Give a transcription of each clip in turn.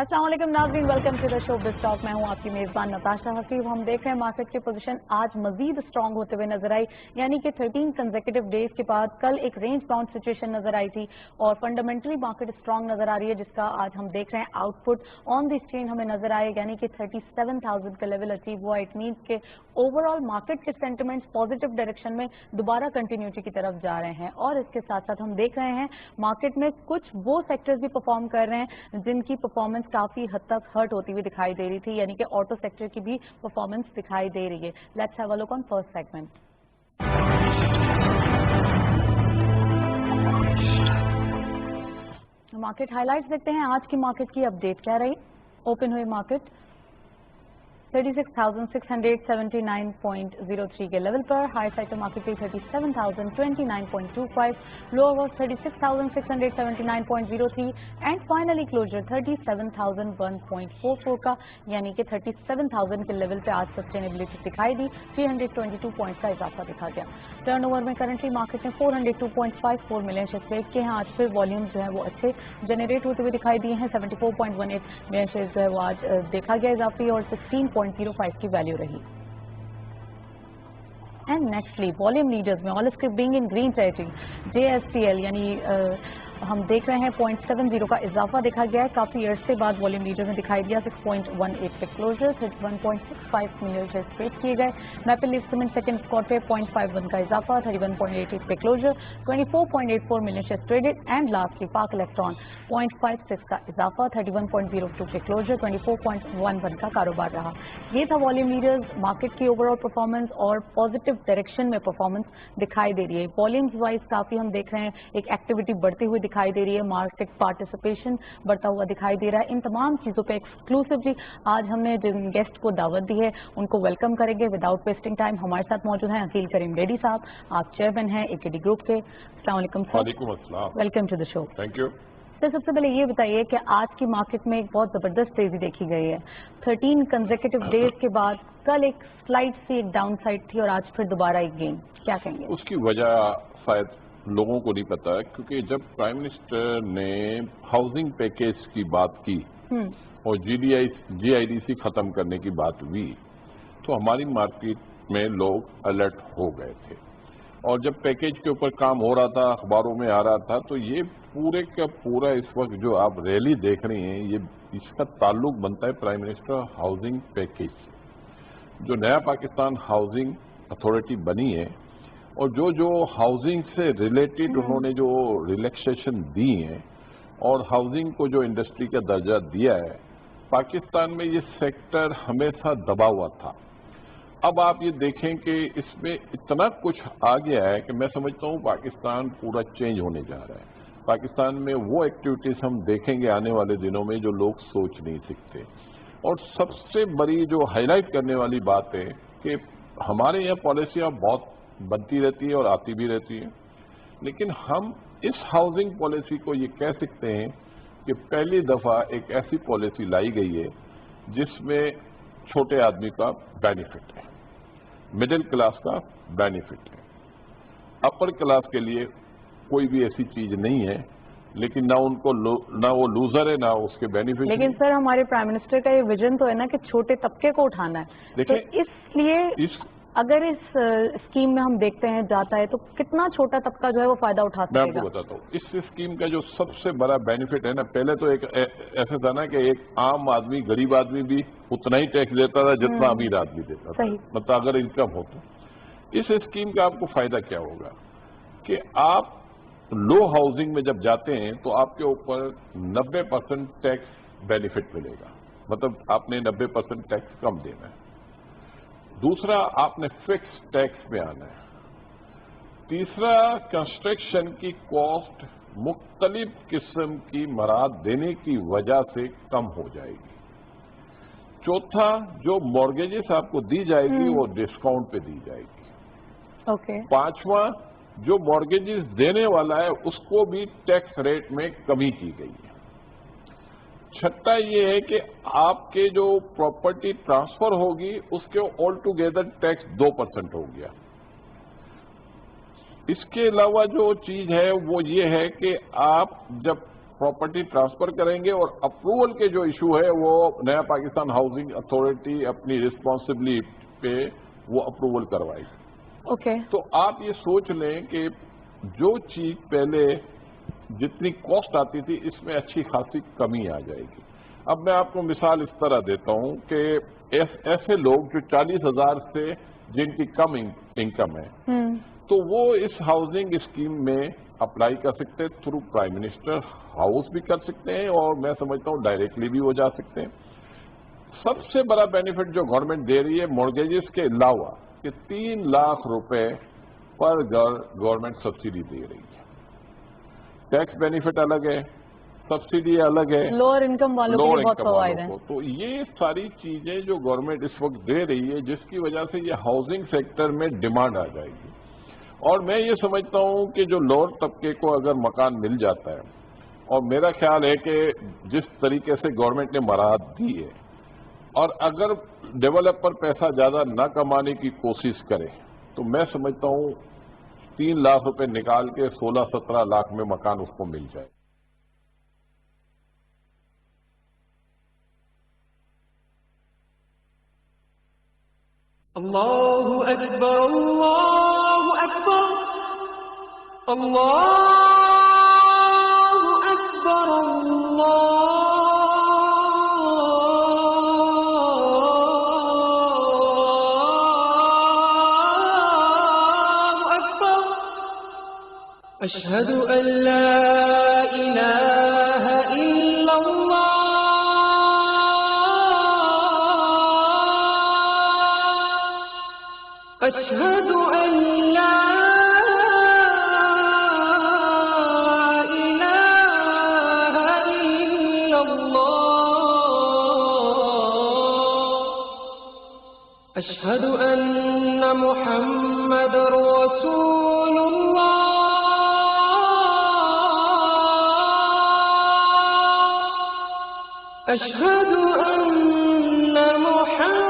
अस्सलाम वालेकुम नाज़रीन, welcome to the show biz talk. मैं हूं आपकी मेज़बान नताशा हसीब। हम देख रहे हैं मार्केट की पोजीशन आज मजीद स्ट्रांग होते हुए नजर आई, यानी कि 13 कंसेक्यूटिव डेज के बाद कल एक रेंज बाउंड सिचुएशन नजर आई थी और फंडामेंटली मार्केट स्ट्रांग नजर आ रही है, जिसका आज हम देख रहे हैं आउटपुट ऑन द स्क्रीन हमें नजर आए, यानी कि 37,000 का लेवल अचीव हुआ। इट मीन्स के ओवरऑल मार्केट के सेंटिमेंट्स पॉजिटिव डायरेक्शन में दोबारा कंटिन्यूटी की तरफ जा रहे हैं और इसके साथ साथ हम देख रहे हैं मार्केट में कुछ वो सेक्टर्स भी परफॉर्म कर रहे हैं जिनकी परफॉर्मेंस काफी हद तक हर्ट होती हुई दिखाई दे रही थी, यानी कि ऑटो सेक्टर की भी परफॉर्मेंस दिखाई दे रही है। Let's have a look on first segment. Market highlights देखते हैं। आज की मार्केट की अपडेट क्या रही। ओपन हुई मार्केट 36,679.03 के लेवल पर, हाई साइड पे मार्केट पे 37,029.25, lower was 36,679.03 and finally closure 37,001.44 का, यानी कि 37,000 के लेवल पे आज सस्टेनेबिलिटी दिखाई दी। 322 पॉइंट का इजाफा दिखा गया। टर्नओवर में करंटली मार्केट में 402.54 मिलियन शेयर्स ट्रेड किए हैं। आज फिर वॉल्यूम जो है वो अच्छे जनरेट होते हुए दिखाई दिए हैं। 74.18 मिलियन शेयर्स जो है वो आज देखा गया इजाफी और 16.05 की वैल्यू रही। एंड नेक्स्टली वॉल्यूम लीडर्स में all script being in green territory, JSPL यानी हम देख रहे हैं 0.70 का इजाफा देखा गया है। काफी अरसे बाद वॉल्यूम लीडर में दिखाई दिया। 6.18 पे क्लोजर, 31.65 मिलियन शेयर्स ट्रेड किए गए। Maple leaf cement second spot पे 0.51 का इजाफा, 31.88 पे closure, 24.84 million shares traded. And lastly Pak electron 0.56 का इजाफा, 31.02 पे क्लोजर, 24.11 का कारोबार रहा। ये था वॉल्यूम लीडर्स। मार्केट की ओवरऑल परफॉर्मेंस और पॉजिटिव डायरेक्शन में परफॉर्मेंस दिखाई दे रही है। वॉल्यूम्स वाइज काफी हम देख रहे हैं एक एक्टिविटी बढ़ती हुई दिखाई दे रही है, मार्केट पार्टिसिपेशन बढ़ता हुआ दिखाई दे रहा है। इन तमाम चीजों पे एक्सक्लूसिवली आज हमने जिन गेस्ट को दावत दी है उनको वेलकम करेंगे विदाउट वेस्टिंग टाइम। हमारे साथ मौजूद हैं अकील करीम बेडी साहब, आप चेयरमैन हैं AKD ग्रुप के। अस्सलाम वालेकुम सर। वालेकुम अस्सलाम। Welcome to the show. Thank you sir, सबसे पहले ये बताइए कि आज की मार्केट में एक बहुत जबरदस्त तेजी देखी गई है। 13 कंसेक्यूटिव डेज के बाद कल एक स्लाइड सी एक डाउन साइड थी और आज फिर दोबारा एक गेन, क्या कहेंगे? उसकी वजह शायद लोगों को नहीं पता है, क्योंकि जब प्राइम मिनिस्टर ने हाउसिंग पैकेज की बात की और GIDC खत्म करने की बात हुई तो हमारी मार्केट में लोग अलर्ट हो गए थे। और जब पैकेज के ऊपर काम हो रहा था, अखबारों में आ रहा था, तो ये पूरे का पूरा इस वक्त जो आप रैली देख रही हैं, ये इसका ताल्लुक बनता है प्राइम मिनिस्टर हाउसिंग पैकेज से। जो नया पाकिस्तान हाउसिंग अथॉरिटी बनी है और जो हाउसिंग से रिलेटेड उन्होंने जो रिलैक्सेशन दी है और हाउसिंग को जो इंडस्ट्री का दर्जा दिया है, पाकिस्तान में ये सेक्टर हमेशा दबा हुआ था। अब आप ये देखें कि इसमें इतना कुछ आ गया है कि मैं समझता हूँ पाकिस्तान पूरा चेंज होने जा रहा है। पाकिस्तान में वो एक्टिविटीज हम देखेंगे आने वाले दिनों में जो लोग सोच नहीं सकते। और सबसे बड़ी जो हाईलाइट करने वाली बात है कि हमारे यहाँ पॉलिसियाँ बहुत बनती रहती है और आती भी रहती है, लेकिन हम इस हाउसिंग पॉलिसी को ये कह सकते हैं कि पहली दफा एक ऐसी पॉलिसी लाई गई है जिसमें छोटे आदमी का बेनिफिट है, मिडिल क्लास का बेनिफिट है, अपर क्लास के लिए कोई भी ऐसी चीज नहीं है, लेकिन ना वो लूजर है ना उसके बेनिफिट। लेकिन सर हमारे प्राइम मिनिस्टर का ये विजन तो है ना कि छोटे तबके को उठाना है, तो इसलिए अगर इस स्कीम में हम देखते हैं जाता है तो कितना छोटा तबका जो है वो फायदा उठा सकेगा? मैं आपको बताता हूँ इस स्कीम का जो सबसे बड़ा बेनिफिट है ना, पहले तो एक ऐसा था ना कि एक आम आदमी गरीब आदमी भी उतना ही टैक्स देता था जितना अमीर आदमी देता था, मतलब अगर इनकम हो तो। इस स्कीम का आपको फायदा क्या होगा कि आप लो हाउसिंग में जब जाते हैं तो आपके ऊपर 90% टैक्स बेनिफिट मिलेगा, मतलब आपने 90% टैक्स कम देना है। दूसरा, आपने फिक्स टैक्स में आना है। तीसरा, कंस्ट्रक्शन की कॉस्ट मुख्तलिफ किस्म की मराद देने की वजह से कम हो जाएगी। चौथा, जो मॉर्गेजेस आपको दी जाएगी वो डिस्काउंट पे दी जाएगी। पांचवा, जो मॉर्गेजेस देने वाला है उसको भी टैक्स रेट में कमी की गई है। छठा ये है कि आपके जो प्रॉपर्टी ट्रांसफर होगी उसके ऑल टुगेदर टैक्स 2% हो गया। इसके अलावा जो चीज है वो ये है कि आप जब प्रॉपर्टी ट्रांसफर करेंगे और अप्रूवल के जो इशू है वो नया पाकिस्तान हाउसिंग अथॉरिटी अपनी रिस्पॉन्सिबिलिटी पे वो अप्रूवल करवाएगी। ओके। तो आप ये सोच लें कि जो चीज पहले जितनी कॉस्ट आती थी इसमें अच्छी खासी कमी आ जाएगी। अब मैं आपको मिसाल इस तरह देता हूं कि ऐसे लोग जो 40,000 से जिनकी कम इनकम है, तो वो इस हाउसिंग स्कीम में अप्लाई कर सकते हैं, थ्रू प्राइम मिनिस्टर हाउस भी कर सकते हैं और मैं समझता हूं डायरेक्टली भी हो जा सकते हैं। सबसे बड़ा बेनिफिट जो गवर्नमेंट दे रही है मॉर्गेजेस के अलावा कि 3 लाख रुपए पर गवर्नमेंट सब्सिडी दे रही है। टैक्स बेनिफिट अलग है, सब्सिडी अलग है, लोअर इनकम वालों के लिए बहुत फायदा है। तो ये सारी चीजें जो गवर्नमेंट इस वक्त दे रही है जिसकी वजह से ये हाउसिंग सेक्टर में डिमांड आ जाएगी। और मैं ये समझता हूं कि जो लोअर तबके को अगर मकान मिल जाता है, और मेरा ख्याल है कि जिस तरीके से गवर्नमेंट ने मराहत दी है, और अगर डेवलपर पैसा ज्यादा न कमाने की कोशिश करे तो मैं समझता हूं 3 लाख रुपए निकाल के 16-17 लाख में मकान उसको मिल जाए। अल्लाहु अकबर, अल्लाहु अकबर, अल्लाहु अकबर, अल्लाहु अकबर। अशहदु अल्ला इलाहा इल्लल्लाह, अशहदु अल्ला इलाहा इल्लल्लाह, अशहदु अन्ना मुहम्मदर रसूलुल्लाह, अशहदु अन्ना मुहम्मदर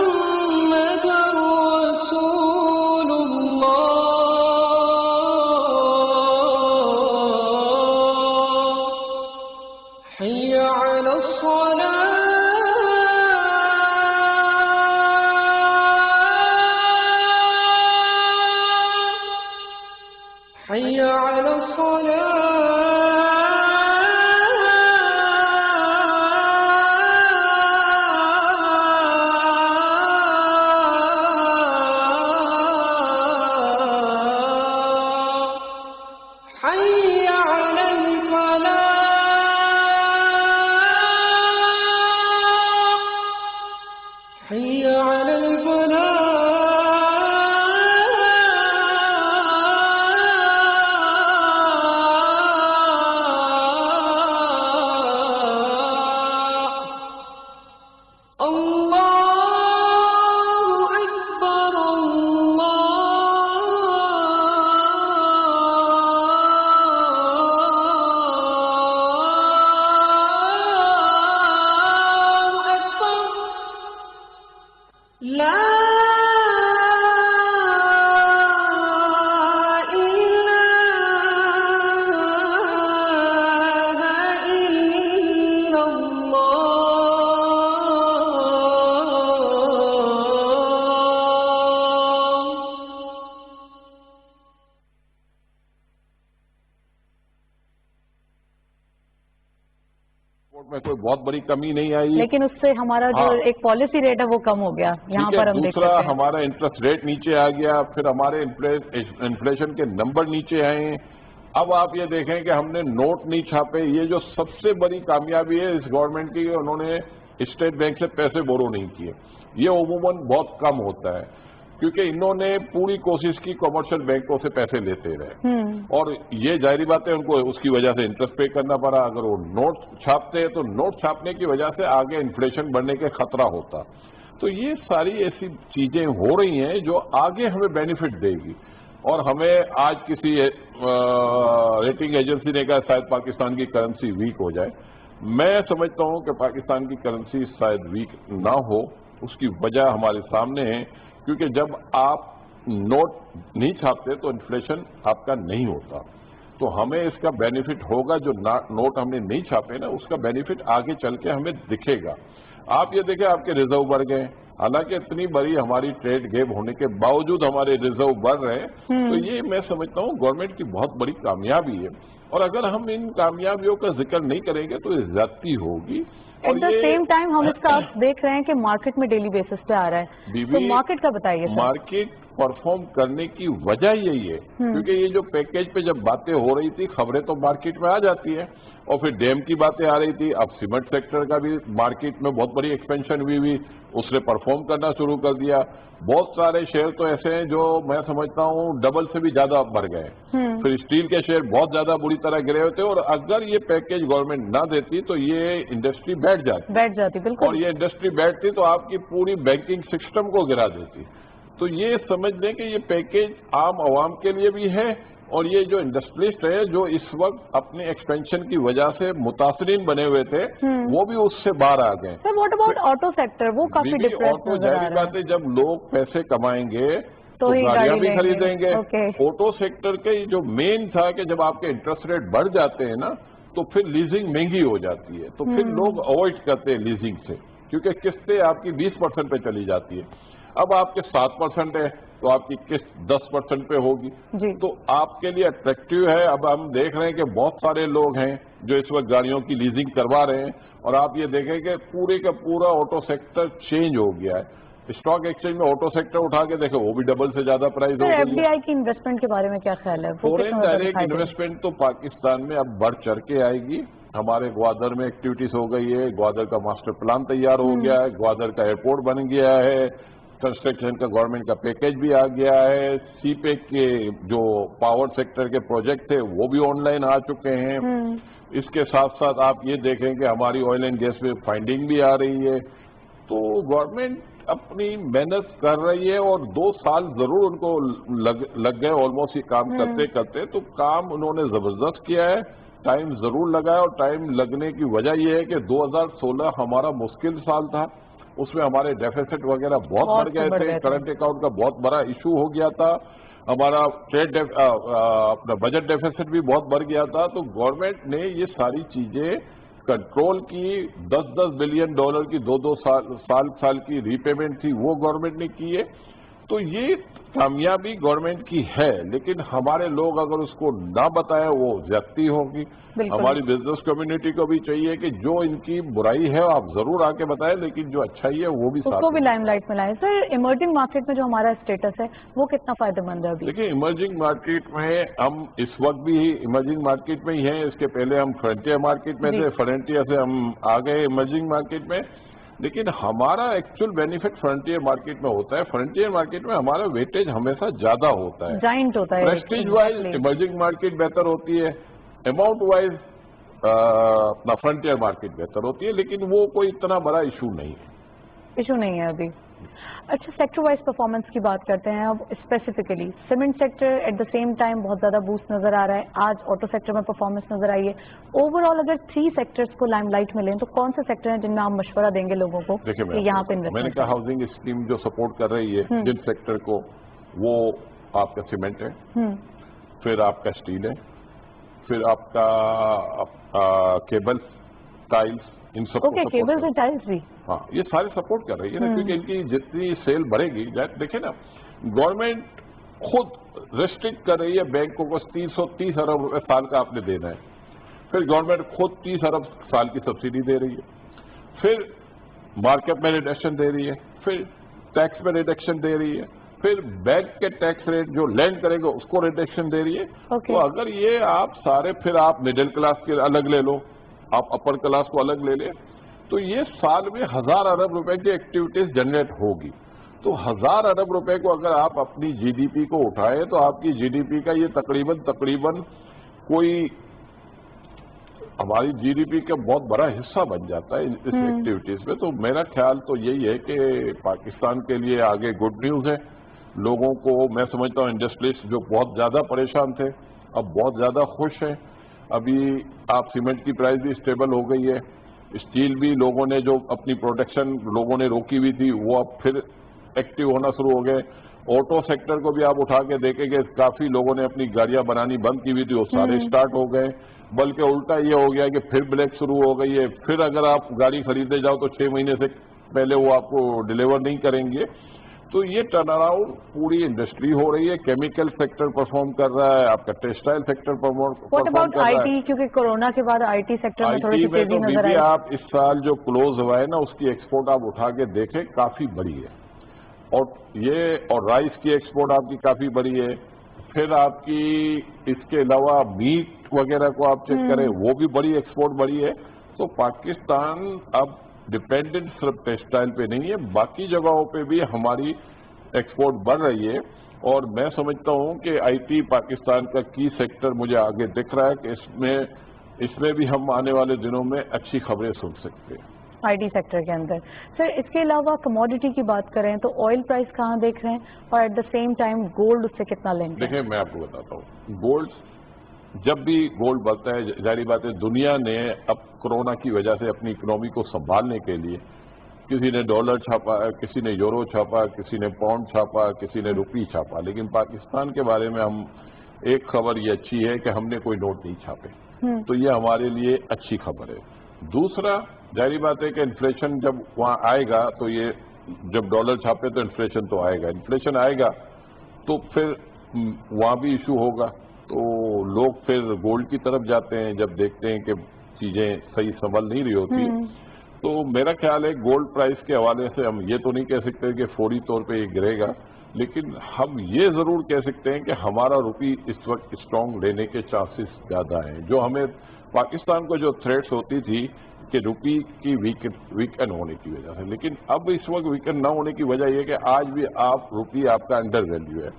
حي على الصلاة، حي على الصلاة، حي على الفلاح، حي على الفلاح. الله أكبر، الله أكبر. لا إله إلا रिपोर्ट में कोई बहुत बड़ी कमी नहीं आई, लेकिन उससे हमारा जो एक पॉलिसी रेट है वो कम हो गया। यहाँ ठीक है। पर हम देख दूसरा, सकते हैं हमारा इंटरेस्ट रेट नीचे आ गया, फिर हमारे इन्फ्लेशन के नंबर नीचे आए। अब आप ये देखें कि हमने नोट नहीं छापे। ये जो सबसे बड़ी कामयाबी है इस गवर्नमेंट की, उन्होंने स्टेट बैंक से पैसे बोरो नहीं किए। ये अमूमन बहुत कम होता है क्योंकि इन्होंने पूरी कोशिश की कमर्शियल बैंकों से पैसे लेते रहे, और ये जाहिर बात है उनको उसकी वजह से इंटरेस्ट पे करना पड़ा। अगर वो नोट छापते हैं तो नोट छापने की वजह से आगे इन्फ्लेशन बढ़ने के खतरा होता। तो ये सारी ऐसी चीजें हो रही हैं जो आगे हमें बेनिफिट देगी। और हमें आज किसी रेटिंग एजेंसी ने कहा शायद पाकिस्तान की करेंसी वीक हो जाए। मैं समझता हूं कि पाकिस्तान की करेंसी शायद वीक ना हो, उसकी वजह हमारे सामने है, क्योंकि जब आप नोट नहीं छापते तो इन्फ्लेशन आपका नहीं होता। تو ہمیں اس کا بینیفٹ ہوگا. جو نوٹ ہم نے نہیں چھاپے نا اس کا بینیفٹ آگے چل کے ہمیں دکھے گا. آپ یہ دیکھیں آپ کے ریزرو بڑھ گئے, حالانکہ اتنی بڑی ہماری ٹریڈ گیپ ہونے کے باوجود ہمارے ریزرو بڑھ رہے ہیں. تو یہ میں سمجھتا ہوں گورنمنٹ کی بہت بڑی کامیابی ہے, اور اگر ہم ان کامیابیوں کا ذکر نہیں کریں گے تو یہ زیادتی ہوگی. ایٹ دا سیم ٹائم ہم اس کا آپ دیکھ رہے ہیں کہ مارکیٹ میں ڈیلی بیسس پہ آ رہا ہے, تو مارکیٹ کا بتائیے. مارکیٹ پرفارم کرنے کی وجہ یہی ہے کیونکہ یہ جو پیکیج پہ جب باتیں ہو رہی تھی خبریں تو مارکیٹ میں آ جاتی ہیں, اور پھر ڈیم کی باتیں آ رہی تھی. اب سیمنٹ سیکٹر کا بھی مارکیٹ میں بہت بڑی ایکسپینشن ہوئی, اس نے پرفارم کرنا شروع کر دیا. بہت سارے شیئر تو ایسے ہیں جو میں سمجھتا ہوں ڈبل سے بھی زیادہ بڑھ گئے. پھر اسٹیل کے شیئر بہت زیادہ بری طرح گرے ہوتے, اور اگر یہ پیکیج گورنمنٹ نہ دیتی تو یہ انڈسٹری بیٹھ جاتی بالکل, اور یہ انڈسٹری بیٹھتی تو آپ کی پوری بینکنگ سسٹم کو گرا دیتی. تو یہ سمجھ لیں کہ یہ پیکیج عام عوام کے لیے بھی ہے, اور یہ جو انڈسٹریسٹ ہے جو اس وقت اپنے ایکسپینشن کی وجہ سے متاثرین بنے ہوئے تھے وہ بھی اس سے باہر آ گئے. Sir what about auto sector, وہ کافی ڈپریس نظر آ رہا ہے. جب لوگ پیسے کمائیں گے تو گاڑیاں بھی خریدیں گے. آٹو سیکٹر کے جو مین تھا کہ جب آپ کے انٹرسٹ ریٹ بڑھ جاتے ہیں نا تو پھر لیزنگ مہنگی ہو جاتی ہے, تو پھر لوگ اوائڈ کرتے ہیں لیزنگ سے, کیونکہ قسطیں آپ کی 20% پہ چلی جاتی ہے. اب آپ کے 7% ہے تو آپ کی قسط 10% پہ ہوگی, تو آپ کے لیے اٹریکٹیو ہے. اب ہم دیکھ رہے ہیں کہ بہت سارے لوگ ہیں جو اس وقت گاڑیوں کی لیزنگ کروا رہے ہیں, اور آپ یہ دیکھیں کہ پورے کا پورا آٹو سیکٹر چینج ہو گیا ہے. اسٹاک ایکسچینج میں آٹو سیکٹر اٹھا کے دیکھیں وہ بھی ڈبل سے زیادہ پرائز ہو گئی ہے. ایف ڈی آئی کی انویسٹمنٹ کے بارے میں کیا خیال ہے؟ فورن ڈائریکٹ انویسٹمنٹ تو پاکستان میں اب بڑھ چڑھ کے آئے گی. ہمارے گوادر میں ایکٹیویٹیز ہو گئی ہے, گوادر کا ماسٹر پلان تیار ہو گیا ہے, گوادر کا ایئرپورٹ بن گیا ہے, کنسٹرکشن کا گورنمنٹ کا پیکیج بھی آ گیا ہے, سی پیک کے جو پاور سیکٹر کے پروجیکٹ تھے وہ بھی آن لائن آ چکے ہیں. اس کے ساتھ ساتھ آپ یہ دیکھیں کہ ہماری آئل اینڈ گیس میں فائنڈنگ بھی آ رہی ہے. تو گورنمنٹ اپنی محنت کر رہی ہے, اور 2 سال ضرور ان کو لگ گئے آلموسٹ یہ کام کرتے کرتے. تو کام انہوں نے زبردست کیا ہے, ٹائم ضرور لگا ہے, اور ٹائم لگنے کی وجہ یہ ہے کہ 2016 ہمارا مشکل سال تھا, اس میں ہمارے ڈیفیسٹ وغیرہ بہت بڑھ گئے تھے, کرنٹ اکاؤنٹ کا بہت بڑا ایشو ہو گیا تھا, ہمارا اپنا بجٹ ڈیفیسٹ بھی بہت بڑھ گیا تھا. تو گورنمنٹ نے یہ ساری چیزیں کنٹرول کی. $10 بلین کی 2 سال کی ری پیمنٹ تھی وہ گورنمنٹ نے کی ہے. تو یہ کامیابی گورنمنٹ کی ہے, لیکن ہمارے لوگ اگر اس کو نہ بتائیں وہ زیادتی ہوگی. ہماری بزنس کمیونٹی کو بھی چاہیے کہ جو ان کی برائی ہے آپ ضرور آ کے بتائیں, لیکن جو اچھائی ہے وہ بھی اس کو بھی لائم لائٹ میں لائیں. سر ایمرجنگ مارکیٹ میں جو ہمارا اسٹیٹس ہے وہ کتنا فائدہ مند ہے؟ دیکھیں ایمرجنگ مارکیٹ میں ہم اس وقت بھی ایمرجنگ مارکیٹ میں ہی ہیں. اس کے پہلے ہم فرنٹیئر مارکیٹ میں تھے, فرنٹیئر سے ہم آ گئے ایمرجنگ مارکیٹ میں. لیکن ہمارا ایکچوئل بینیفٹ فرنٹیئر مارکیٹ میں ہوتا ہے. فرنٹیئر مارکیٹ میں ہمارا ویٹیج ہمیشہ زیادہ ہوتا ہے, جائنٹ ہوتا ہے. پریسٹیج وائز ایمرجنگ مارکیٹ بہتر ہوتی ہے, اماؤنٹ وائز اپنا فرنٹیئر مارکیٹ بہتر ہوتی ہے, لیکن وہ کوئی اتنا بڑا ایشو نہیں ہے ابھی. اچھا, سیکٹر وائز پرفارمنس کی بات کرتے ہیں اب. Specifically cement sector at the same time بہت زیادہ بوسٹ نظر آ رہا ہے, آج آٹو سیکٹر میں پرفارمنس نظر آئی ہے. اوور آل اگر 3 سیکٹرز کو لائم لائٹ میں لیں تو کون سے سیکٹر ہیں جن میں آپ مشورہ دیں گے لوگوں کو کہ یہاں پہ میں نے کہا ہاؤسنگ اسکیم جو سپورٹ کر رہی ہے جن سیکٹر کو, وہ آپ کا سیمنٹ ہے, پھر آپ کا اسٹیل ہے, پھر آپ کا کیبل, ٹائلز, ان سب کو کیبلز اور ٹائلز بھی ہاں یہ سارے سپورٹ کر رہی ہے نا, کیونکہ ان کی جتنی سیل بڑھے گی. دیکھیں نا گورنمنٹ خود ریسٹرکٹ کر رہی ہے بینکوں کو, 330 ارب روپے سال کا آپ نے دینا ہے. پھر گورنمنٹ خود 30 ارب سال کی سبسڈی دے رہی ہے, پھر مارکیٹ میں ریڈکشن دے رہی ہے, پھر ٹیکس میں ریڈکشن دے رہی ہے, پھر بینک کے ٹیکس ریٹ جو لینڈ کرے گا اس کو ریڈکشن دے رہی ہے. تو اگر یہ آپ سارے, پھر آپ مڈل کلاس کے الگ لے لو, آپ اپر کلاس کو الگ لے لیں, تو یہ سال میں 1000 ارب روپے کی ایکٹیویٹیز جنریٹ ہوگی. تو 1000 ارب روپے کو اگر آپ اپنی جی ڈی پی کو اٹھائیں تو آپ کی جی ڈی پی کا یہ تقریباً کوئی ہماری جی ڈی پی کا بہت بڑا حصہ بن جاتا ہے اس ایکٹیویٹیز میں. تو میرا خیال تو یہی ہے کہ پاکستان کے لیے آگے گڈ نیوز ہے. لوگوں کو میں سمجھتا ہوں انڈسٹریز جو بہت زیادہ پریشان تھے اب بہت زیادہ خوش ہیں. ابھی آپ سیمنٹ کی پرائز بھی اسٹیبل ہو گئی ہے, اسٹیل بھی لوگوں نے جو اپنی پروڈکشن لوگوں نے روکی ہوئی تھی وہ اب پھر ایکٹیو ہونا شروع ہو گئے. ऑटो सेक्टर को भी आप उठा के देखेंगे, काफी लोगों ने अपनी गाड़ियां बनानी बंद की हुई थी, वो सारे स्टार्ट हो गए। बल्कि उल्टा ये हो गया कि फिर ब्लैक शुरू हो गई है, फिर अगर आप गाड़ी खरीदने जाओ तो 6 महीने से पहले वो आपको डिलीवर नहीं करेंगे। तो ये टर्न अराउंड पूरी इंडस्ट्री हो रही है। केमिकल सेक्टर परफॉर्म कर रहा है, आपका textile sector perform what about कर रहा है। आईटी, क्योंकि कोरोना के बाद आईटी सेक्टर में थोड़ी सी आईटी में तेजी तो नजर बीबी आई। आप इस साल जो क्लोज हुआ है ना, उसकी एक्सपोर्ट आप उठा के देखें, काफी बड़ी है। और राइस की एक्सपोर्ट आपकी काफी बड़ी है। फिर आपकी इसके अलावा मीट वगैरह को आप चेक करें, वो भी बड़ी एक्सपोर्ट बड़ी है। तो पाकिस्तान अब डिपेंडेंट सिर्फ टेक्सटाइल पे नहीं है, बाकी जगहों पे भी हमारी एक्सपोर्ट बढ़ रही है। और मैं समझता हूं कि आईटी पाकिस्तान का की सेक्टर मुझे आगे दिख रहा है कि इसमें भी हम आने वाले दिनों में अच्छी खबरें सुन सकते हैं आईटी सेक्टर के अंदर। सर, इसके अलावा कमोडिटी की बात करें तो ऑयल प्राइस कहाँ देख रहे हैं, और at the same time gold उससे कितना लिंक है? देखिए, मैं आपको बताता हूँ, गोल्ड जब भी गोल्ड बढ़ता है, जारी बात है, दुनिया ने अब कोरोना की वजह से अपनी इकोनॉमी को संभालने के लिए किसी ने डॉलर छापा, किसी ने यूरो छापा, किसी ने पाउंड छापा, किसी ने रुपी छापा। लेकिन पाकिस्तान के बारे में हम एक खबर ये अच्छी है कि हमने कोई नोट नहीं छापे, तो ये हमारे लिए अच्छी खबर है। दूसरा, जारी बात है कि इन्फ्लेशन जब वहां आएगा तो ये जब डॉलर छापे तो इन्फ्लेशन तो आएगा, इन्फ्लेशन आएगा तो फिर वहां भी इशू होगा। तो लोग फिर गोल्ड की तरफ जाते हैं जब देखते हैं कि चीजें सही संभल नहीं रही होती। तो मेरा ख्याल है गोल्ड प्राइस के हवाले से हम ये तो नहीं कह सकते कि फौरी तौर पे ये गिरेगा, लेकिन हम ये जरूर कह सकते हैं कि हमारा रुपी इस वक्त स्ट्रांग रहने के चांसेस ज्यादा हैं। जो हमें पाकिस्तान को जो थ्रेट्स होती थी कि रुपी की वीकन होने की वजह से, लेकिन अब इस वक्त वीकन न होने की वजह यह कि आज भी आप रुपी आपका अंडर वैल्यू है।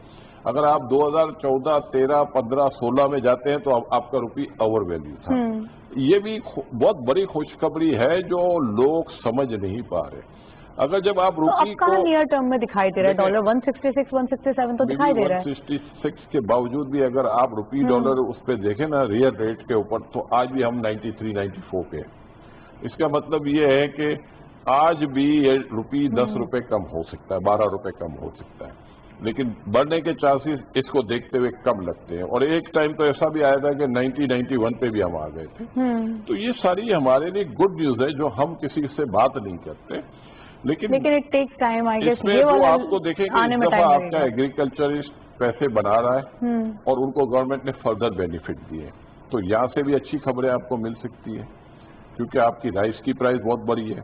अगर आप 2014, 13, 15, 16 में जाते हैं तो आपका रुपी ओवर वैल्यू था। ये भी बहुत बड़ी खुशखबरी है जो लोग समझ नहीं पा रहे। अगर जब आप रुपी तो को नियर टर्म में दिखाई दे रहा है, डॉलर 166, 167 तो दिखाई दे रहा है। 166 के बावजूद भी अगर आप रुपी डॉलर उस पर देखें ना, रियल रेट के ऊपर, तो आज भी हम 93, 94 पे। इसका मतलब ये है कि आज भी ये रुपी 10 रुपए कम हो सकता है, 12 रुपए कम हो सकता है, लेकिन बढ़ने के चांसेस इसको देखते हुए कम लगते हैं। और एक टाइम तो ऐसा भी आया था कि 90, 91 पे भी हम आ गए थे। तो ये सारी हमारे लिए गुड न्यूज है जो हम किसी से बात नहीं करते, लेकिन it takes time, I guess. इसमें जो आपको देखेंगे इस दफा आपका एग्रीकल्चरिस्ट पैसे बना रहा है और उनको गवर्नमेंट ने फर्दर बेनिफिट दिए, तो यहाँ से भी अच्छी खबरें आपको मिल सकती है, क्योंकि आपकी राइस की प्राइस बहुत बढ़ी है,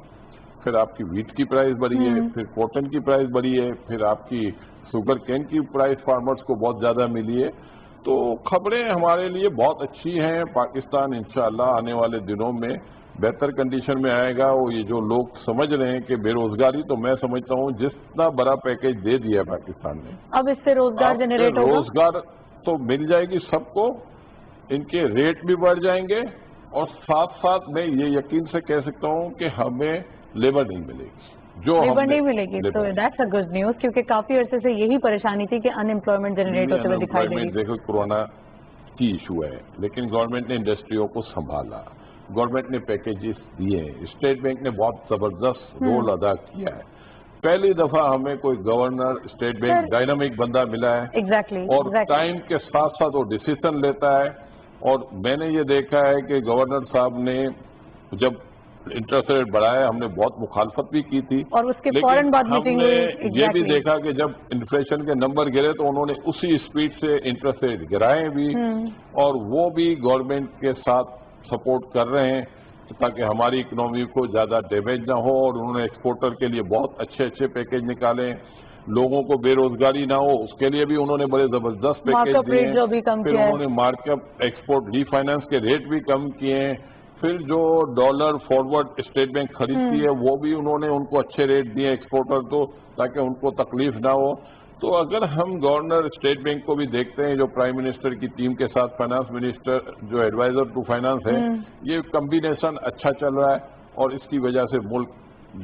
फिर आपकी व्हीट की प्राइस बढ़ी है, फिर कॉटन की प्राइस बढ़ी है, फिर आपकी शुगर केन की प्राइस फार्मर्स को बहुत ज्यादा मिली है। तो खबरें हमारे लिए बहुत अच्छी हैं। पाकिस्तान इंशाअल्लाह आने वाले दिनों में बेहतर कंडीशन में आएगा। और ये जो लोग समझ रहे हैं कि बेरोजगारी, तो मैं समझता हूँ जितना बड़ा पैकेज दे दिया पाकिस्तान ने, अब इससे रोजगार जनरेट होगा, रोजगार तो मिल जाएगी सबको, इनके रेट भी बढ़ जाएंगे, और साथ साथ मैं ये यकीन से कह सकता हूँ कि हमें लेबर नहीं मिलेगी, लेबर नहीं मिलेगी। तो दैट्स अ गुड न्यूज, क्योंकि काफी अरसे से यही परेशानी थी कि अनएम्प्लॉयमेंट जनरेट होते हुए दिखाई दे रही है। देखो, कोरोना की इशू है, लेकिन गवर्नमेंट ने इंडस्ट्रियों को संभाला, गवर्नमेंट ने पैकेजेस दिए, स्टेट बैंक ने बहुत जबरदस्त रोल अदा किया है। पहली दफा हमें कोई गवर्नर स्टेट बैंक डायनामिक बंदा मिला है। एग्जैक्टली। और टाइम के साथ साथ वो डिसीजन लेता है। और मैंने ये देखा है कि गवर्नर साहब ने जब इंटरेस्ट रेट बढ़ाया, हमने बहुत मुखालफत भी की थी, और उसके फौरन बाद मीटिंग हुई। ये भी देखा कि जब इन्फ्लेशन के नंबर गिरे तो उन्होंने उसी स्पीड से इंटरेस्ट रेट गिराए भी, और वो भी गवर्नमेंट के साथ सपोर्ट कर रहे हैं ताकि हमारी इकोनॉमी को ज्यादा डैमेज ना हो। और उन्होंने एक्सपोर्टर के लिए बहुत अच्छे अच्छे पैकेज निकाले, लोगों को बेरोजगारी ना हो उसके लिए भी उन्होंने बड़े जबरदस्त पैकेज दिए। फिर उन्होंने मार्कअप एक्सपोर्ट रीफाइनेंस के रेट भी कम किए हैं। फिर जो डॉलर फॉरवर्ड स्टेट बैंक खरीदती है वो भी उन्होंने उनको अच्छे रेट दिए एक्सपोर्टर को, ताकि उनको तकलीफ ना हो। तो अगर हम गवर्नर स्टेट बैंक को भी देखते हैं, जो प्राइम मिनिस्टर की टीम के साथ फाइनेंस मिनिस्टर जो एडवाइजर टू फाइनेंस है, ये कॉम्बिनेशन अच्छा चल रहा है, और इसकी वजह से मुल्क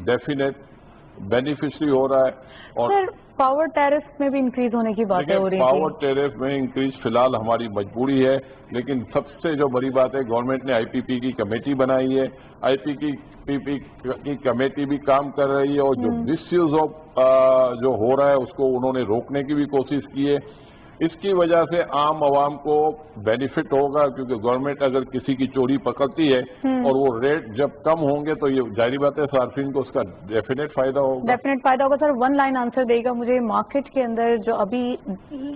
डेफिनेट बेनिफिशियरी हो रहा है। और सर पावर टैरिफ में भी इंक्रीज होने की बातें हो रही पावर थी। टैरिफ में इंक्रीज फिलहाल हमारी मजबूरी है, लेकिन सबसे जो बड़ी बात है गवर्नमेंट ने आईपीपी की कमेटी बनाई है, आईपीपी की कमेटी भी काम कर रही है और जो मिसयूज ऑफ जो हो रहा है उसको उन्होंने रोकने की भी कोशिश की है। इसकी वजह से आम आवाम को बेनिफिट होगा, क्योंकि गवर्नमेंट अगर किसी की चोरी पकड़ती है और वो रेट जब कम होंगे तो ये जाहिर बात है सार्फिन को उसका डेफिनेट फायदा होगा। डेफिनेट फायदा होगा। सर वन लाइन आंसर देगा मुझे, मार्केट के अंदर जो अभी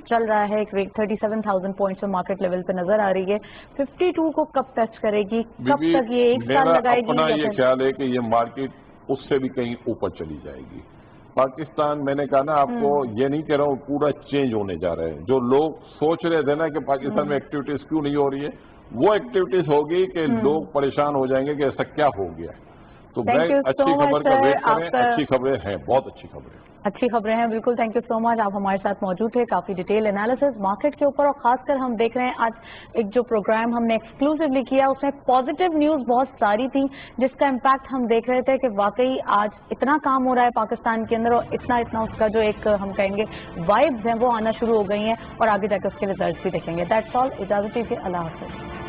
चल रहा है एक रेट 37,000 पॉइंट्स मार्केट लेवल पे नजर आ रही है, 52 को कब टच करेगी, कब तक ये एक साल लगाएगी? मेरा अपना ये ख्याल है कि ये मार्केट उससे भी कहीं ऊपर चली जाएगी। पाकिस्तान, मैंने कहा ना आपको, ये नहीं कह रहा हूँ पूरा चेंज होने जा रहा है। जो लोग सोच रहे थे ना कि पाकिस्तान में एक्टिविटीज क्यों नहीं हो रही है, वो एक्टिविटीज होगी कि लोग परेशान हो जाएंगे कि ऐसा क्या हो गया। तो मैं अच्छी खबर का वेट करें, अच्छी खबरें हैं, बहुत अच्छी खबरें। अच्छी खबरें हैं, बिल्कुल। थैंक यू सो मच, आप हमारे साथ मौजूद थे। काफी डिटेल एनालिसिस मार्केट के ऊपर, और खासकर हम देख रहे हैं आज एक जो प्रोग्राम हमने एक्सक्लूसिवली किया उसमें पॉजिटिव न्यूज बहुत सारी थी, जिसका इम्पैक्ट हम देख रहे थे कि वाकई आज इतना काम हो रहा है पाकिस्तान के अंदर और इतना उसका जो एक हम कहेंगे वाइब्स हैं वो आना शुरू हो गई हैं, और आगे जाकर उसके रिजल्ट भी देखेंगे। दैट्स ऑल, इजाजत दीजिए, अल्लाह हाफिज।